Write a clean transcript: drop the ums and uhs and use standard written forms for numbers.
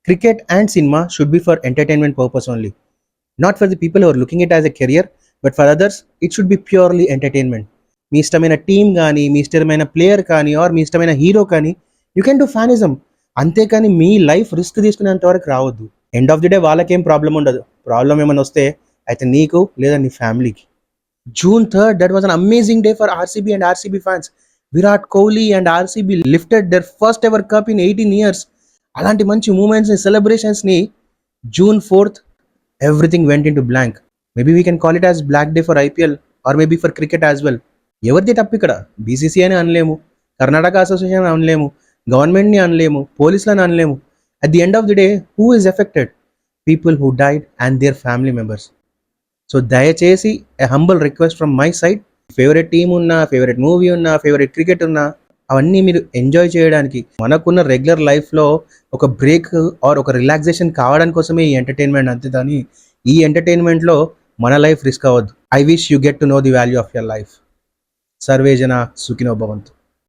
Cricket and cinema should be for entertainment purpose only. Not for the people who are looking it as a career, but for others, it should be purely entertainment. మీ ఇష్టమైన team కానీ మీ ఇష్టమైన player కానీ are మీ ఇష్టమైన hero కానీ you can do fanism. అంతేకాని మీ life risk తీసుకునేంత వరకు రావద్దు. End of the day వాళ్ళకేం ప్రాబ్లం ఉండదు. ప్రాబ్లం ఏమైనా వస్తే అయితే నీకు లేదా నీ ఫ్యామిలీకి. June 3rd, that was an amazing day for RCB and RCB fans. Virat Kohli and RCB lifted their first ever cup in 18 years. అలాంటి మంచి మూమెంట్స్ని సెలబ్రేషన్స్ని June 4th everything went into blank. Maybe we can call it as black day for IPL or maybe for cricket as well. ఎవరిది తప్పు ఇక్కడ? BCCI అని అనలేము, Karnataka association అనలేము, గవర్నమెంట్ని అనలేము, పోలీసులని అనలేము. At the end of the day, who is affected? People who died and their family members. So దయచేసి a humble request from my side, favourite team ఉన్నా, ఫేవరెట్ మూవీ ఉన్నా, ఫేవరెట్ క్రికెట్ ఉన్నా, అవన్నీ మీరు ఎంజాయ్ చేయడానికి, మనకున్న రెగ్యులర్ లైఫ్లో ఒక బ్రేక్ ఆర్ ఒక రిలాక్సేషన్ కావడానికి కోసమే ఈ ఎంటర్టైన్మెంట్. అంతే కానీ ఈ ఎంటర్టైన్మెంట్లో మన లైఫ్ రిస్క్ అవ్వద్దు. I wish you get to know the value of your life. Survey జన సుఖినో భవంతు.